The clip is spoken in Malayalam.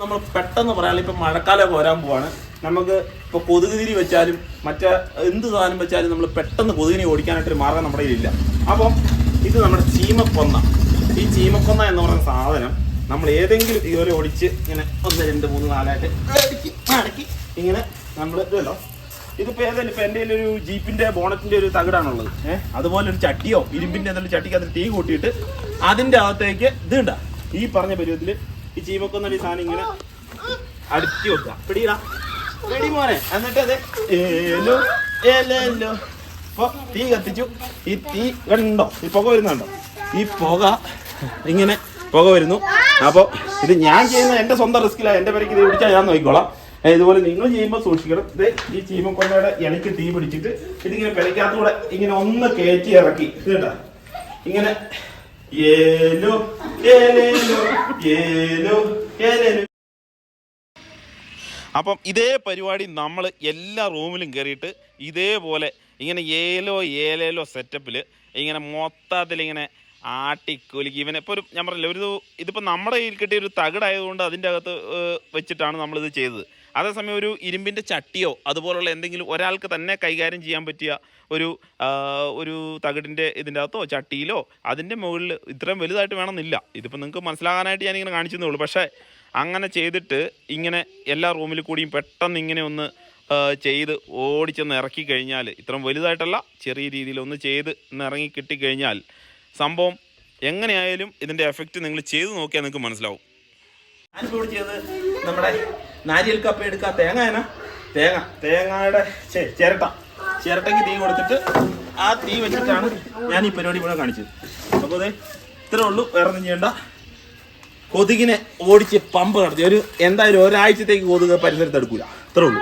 നമ്മൾ പെട്ടെന്ന് പറയാനുള്ള ഇപ്പം മഴക്കാലമൊക്കെ വരാൻ പോവാണ്. നമുക്ക് ഇപ്പോൾ കൊതുക് തിരി വെച്ചാലും മറ്റേ എന്ത് സാധനം വെച്ചാലും നമ്മൾ പെട്ടെന്ന് കൊതുകിനെ ഓടിക്കാനായിട്ടൊരു മാർഗ്ഗം നമ്മുടെ കയ്യിലില്ല. അപ്പം ഇത് നമ്മുടെ ചീമക്കൊന്ന. ഈ ചീമക്കൊന്ന എന്ന് പറയുന്ന സാധനം നമ്മൾ ഏതെങ്കിലും ഇതുപോലെ ഓടിച്ച് ഇങ്ങനെ 1 2 3 4 ആയിട്ട് മടക്കി ഇങ്ങനെ നമ്മൾ ഇതല്ലോ. ഇതിപ്പോൾ ഏതായാലും ഇപ്പം എൻ്റെ ഒരു ജീപ്പിൻ്റെ ബോണറ്റിൻ്റെ ഒരു തകിടാണുള്ളത്. അതുപോലെ ഒരു ചട്ടിയോ ഇരുമ്പിൻ്റെ എന്തെങ്കിലും ചട്ടിക്ക് അതിൽ തീ കൂട്ടിയിട്ട് അതിൻ്റെ അകത്തേക്ക് ഇത് ഉണ്ടാ ഈ പറഞ്ഞ പരുവത്തിൽ ഈ ചീമക്കൊന്ന ഈ സാധനം ഇങ്ങനെ അടുത്തി വെക്കുക. പിടിയിടാ പിടി മോനെ. എന്നിട്ട് അതെ ഏലോ ഏലോ ഇപ്പോൾ തീ കത്തിച്ചു. ഈ തീ കണ്ടോ, ഈ പുക വരുന്നുണ്ടോ? ഈ പുക ഇങ്ങനെ പുക വരുന്നു. അപ്പോൾ ഇത് ഞാൻ ചെയ്യുന്ന എൻ്റെ സ്വന്തം റിസ്ക്കിലാണ്. എൻ്റെ പേരേക്ക് ഇത് പിടിച്ചാൽ ഞാൻ നോക്കിക്കോളാം. ഇതുപോലെ നിങ്ങൾ ചെയ്യുമ്പോൾ സൂക്ഷിക്കണം. ഇത് ഈ ചീമക്കൊന്നയുടെ ഇലയ്ക്ക് തീ പിടിച്ചിട്ട് ഇതിങ്ങനെ പെരയ്ക്കകത്തൂടെ ഇങ്ങനെ ഒന്ന് കയറ്റി ഇറക്കി കേട്ടാ ഇങ്ങനെ ഏലോ ഏലേലോ ഏലോ ഏലേലോ. അപ്പം ഇതേ പരിപാടി നമ്മൾ എല്ലാ റൂമിലും കയറിയിട്ട് ഇതേപോലെ ഇങ്ങനെ ഏലോ ഏലേലോ സെറ്റപ്പിൽ ഇങ്ങനെ മൊത്തത്തിലിങ്ങനെ ആട്ടിക്കൊലിക്ക് ഇവനെ ഇപ്പോൾ ഞാൻ പറഞ്ഞില്ല ഇതിപ്പോൾ നമ്മുടെ കയ്യിൽ കിട്ടിയ ഒരു തകിടായതുകൊണ്ട് അതിൻ്റെ അകത്ത് വെച്ചിട്ടാണ് നമ്മളിത് ചെയ്തത്. അതേസമയം ഒരു ഇരുമ്പിൻ്റെ ചട്ടിയോ അതുപോലുള്ള എന്തെങ്കിലും ഒരാൾക്ക് തന്നെ കൈകാര്യം ചെയ്യാൻ പറ്റിയ ഒരു തകിടിൻ്റെ ഇതിൻ്റെ അകത്തോ ചട്ടിയിലോ അതിൻ്റെ മുകളിൽ ഇത്രയും വലുതായിട്ട് വേണമെന്നില്ല. ഇതിപ്പോൾ നിങ്ങൾക്ക് മനസ്സിലാകാനായിട്ട് ഞാനിങ്ങനെ കാണിച്ചതേ ഉള്ളൂ. പക്ഷേ അങ്ങനെ ചെയ്തിട്ട് ഇങ്ങനെ എല്ലാ റൂമിൽ കൂടിയും പെട്ടെന്ന് ഇങ്ങനെ ഒന്ന് ചെയ്ത് ഓടിച്ചൊന്ന് ഇറക്കി കഴിഞ്ഞാൽ ഇത്രയും വലുതായിട്ടല്ല ചെറിയ രീതിയിലൊന്ന് ചെയ്ത് ഒന്ന് ഇറങ്ങി കിട്ടിക്കഴിഞ്ഞാൽ സംഭവം എങ്ങനെയായാലും ഇതിൻ്റെ എഫക്റ്റ് നിങ്ങൾ ചെയ്ത് നോക്കിയാൽ നിങ്ങൾക്ക് മനസ്സിലാവും. ഞാനിപ്പോൾ ഇവിടെ ചെയ്തത് നമ്മുടെ നാരിയൽ കപ്പ എടുക്കുക തേങ്ങയുടെ ചിരട്ടയ്ക്ക് തീ കൊടുത്തിട്ട് ആ തീ വെച്ചിട്ടാണ് ഞാൻ ഈ പരിപാടി ഇവിടെ കാണിച്ചത്. അപ്പോൾ അതെ ഇത്രേ ഉള്ളൂ, വേറെ ഒന്നും ചെയ്യേണ്ട. കൊതുകിനെ ഓടിച്ച് പമ്പ് നടത്തി എന്തായാലും ഒരാഴ്ചത്തേക്ക് കൊതുക് പരിസരത്ത് എടുക്കൂല. ഇത്രേ ഉള്ളൂ.